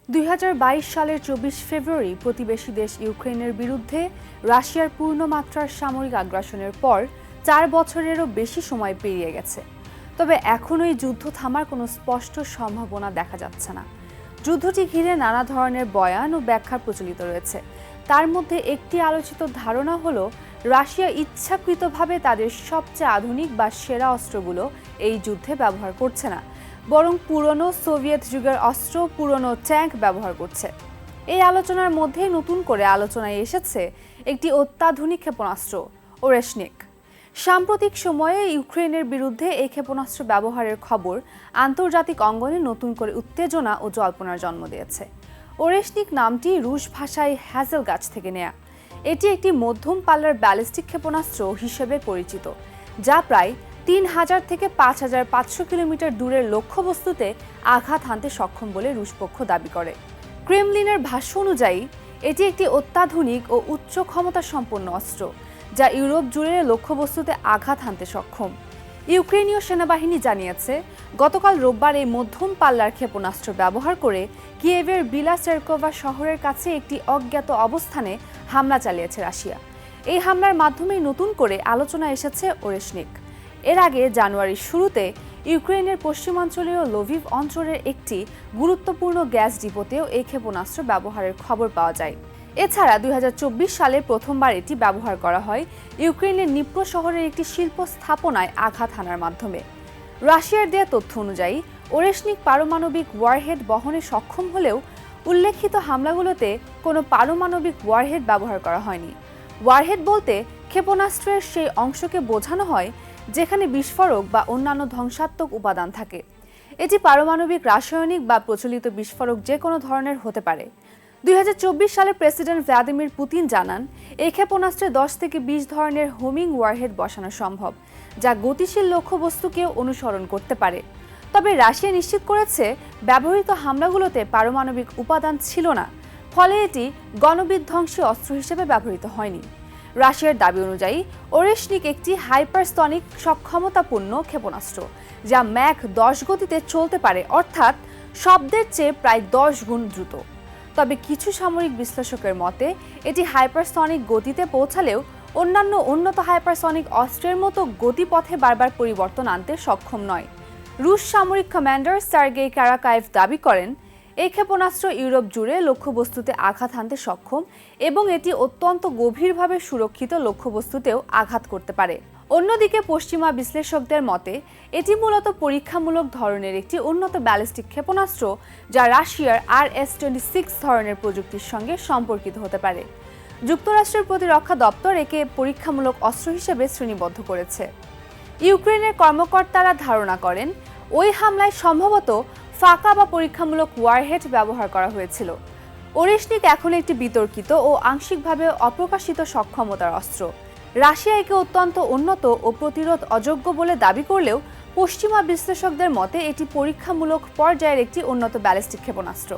2022 সালের 24 ফেব্রুয়ারি প্রতিবেশী দেশ ইউক্রেনের বিরুদ্ধে রাশিয়ার পূর্ণমাত্রার সামরিক আগ্রাসনের পর 4 বছরেরও বেশি সময় পেরিয়ে গেছে। তবে এখনও এই যুদ্ধ থামার কোনো স্পষ্ট সম্ভাবনা দেখা যাচ্ছে না। যুদ্ধটি ঘিরে নানা ধরনের বয়ান ও ব্যাখ্যা প্রচলিত রয়েছে। তার মধ্যে একটি আলোচিত ধারণা হলো রাশিয়া ইচ্ছাকৃতভাবে তাদের সবচেয়ে আধুনিক বা সেরা অস্ত্রগুলো এই যুদ্ধে ব্যবহার করছে না, বরং পুরনো সোভিয়েত যুগের অস্ত্র, পুরনো ট্যাঙ্ক ব্যবহার করছে। এই আলোচনার মধ্যে নতুন করে আলোচনায় এসেছে একটি অত্যাধুনিক ক্ষেপণাস্ত্র ওরেশনিক। সাম্প্রতিক সময়ে ইউক্রেনের বিরুদ্ধে এই ক্ষেপণাস্ত্র ব্যবহারের খবর আন্তর্জাতিক অঙ্গনে নতুন করে উত্তেজনা ও জল্পনার জন্ম দিয়েছে। ওরেশনিক নামটি রুশ ভাষায় হ্যাজেল গাছ থেকে নেয়া। এটি একটি মধ্যম পাল্লার ব্যালিস্টিক ক্ষেপণাস্ত্র হিসেবে পরিচিত, যা প্রায় 3000 থেকে 5500 কিলোমিটার দূরের লক্ষ্যবস্তুতে আঘাত হানতে সক্ষম বলে রুশ পক্ষ দাবি করে। ক্রেমলিনের ভাষ্য অনুযায়ী এটি একটি অত্যাধুনিক ও উচ্চ ক্ষমতা সম্পন্ন অস্ত্র, যা ইউরোপ জুড়ে লক্ষ্যবস্তুতে আঘাত হানতে সক্ষম। ইউক্রেনীয় সেনাবাহিনী জানিয়েছে, গতকাল রোববার এই মধ্যম পাল্লার ক্ষেপণাস্ত্র ব্যবহার করে কিয়েভের বিলা সেরকোভা শহরের কাছে একটি অজ্ঞাত অবস্থানে হামলা চালিয়েছে রাশিয়া। এই হামলার মাধ্যমেই নতুন করে আলোচনা এসেছে ওরেশনিক। এর আগে জানুয়ারির শুরুতে ইউক্রেনের পশ্চিমাঞ্চলীয় লভিভ অঞ্চলের একটি গুরুত্বপূর্ণ গ্যাস ডিপোতেও এই ক্ষেপণাস্ত্র ব্যবহারের খবর পাওয়া যায়। এছাড়া 2024 সালে প্রথমবার এটি ব্যবহার করা হয় ইউক্রেনের নিপ্রো শহরের একটি শিল্প স্থাপনায় আঘাত হানার মাধ্যমে। রাশিয়ার দেয়া তথ্য অনুযায়ী ওরেশনিক পারমাণবিক ওয়ারহেড বহনে সক্ষম হলেও উল্লেখিত হামলাগুলোতে কোনো পারমাণবিক ওয়ারহেড ব্যবহার করা হয়নি। ওয়ারহেড বলতে ক্ষেপণাস্ত্রের সেই অংশকে বোঝানো হয় যেখানে বিস্ফোরক বা অন্যান্য ধ্বংসাত্মক উপাদান থাকে। এটি পারমাণবিক, রাসায়নিক বা প্রচলিত বিস্ফোরক যে কোনো ধরনের হতে পারে। 2024 সালে প্রেসিডেন্ট ভ্লাদিমির পুতিন জানান, এই ক্ষেপণাস্ত্রে 10 থেকে 20 ধরনের হোমিং ওয়ারহেড বসানো সম্ভব, যা গতিশীল লক্ষ্যবস্তুকেও অনুসরণ করতে পারে। তবে রাশিয়া নিশ্চিত করেছে ব্যবহৃত হামলাগুলোতে পারমাণবিক উপাদান ছিল না, ফলে এটি গণবিধ্বংসী অস্ত্র হিসেবে ব্যবহৃত হয়নি। রাশিয়ার দাবি অনুযায়ী ওরেশনিক একটি হাইপারসনিক সক্ষমতাপূর্ণ ক্ষেপণাস্ত্র, যা ম্যাখ 10 গতিতে চলতে পারে, অর্থাৎ শব্দের চেয়ে প্রায় 10 গুণ দ্রুত। তবে কিছু সামরিক বিশ্লেষকের মতে এটি হাইপারসনিক গতিতে পৌঁছালেও অন্যান্য উন্নত হাইপারসনিক অস্ত্রের মতো গতিপথে বারবার পরিবর্তন আনতে সক্ষম নয়। রুশ সামরিক কমান্ডার সার্গেই কারাকায়েভ দাবি করেন, এই ক্ষেপণাস্ত্র ইউরোপ জুড়ে লক্ষ্যবস্তুতে আঘাত হানতে সক্ষম এবং এটি অত্যন্ত গভীরভাবে সুরক্ষিত লক্ষ্যবস্তুতেও আঘাত করতে পারে। অন্যদিকে পশ্চিমা বিশ্লেষকদের মতে এটি মূলত পরীক্ষামূলক ধরনের একটি উন্নত ব্যালিস্টিক ক্ষেপণাস্ত্র, যা রাশিয়ার RS-26 ধরনের প্রযুক্তির সঙ্গে সম্পর্কিত হতে পারে। যুক্তরাষ্ট্রের প্রতিরক্ষা দপ্তর একে পরীক্ষামূলক অস্ত্র হিসেবে শ্রেণীবদ্ধ করেছে। ইউক্রেনের কর্মকর্তারা ধারণা করেন, ওই হামলায় সম্ভবত ফাঁকা বা পরীক্ষামূলক ওয়ারহেড ব্যবহার করা হয়েছিল। ওরেশনিক এখন একটি বিতর্কিত ও আংশিকভাবে অপ্রকাশিত সক্ষমতার অস্ত্র। রাশিয়া একে অত্যন্ত উন্নত ও প্রতিরোধ অযোগ্য বলে দাবি করলেও পশ্চিমা বিশ্লেষকদের মতে এটি পরীক্ষামূলক পর্যায়ের একটি উন্নত ব্যালিস্টিক ক্ষেপণাস্ত্র।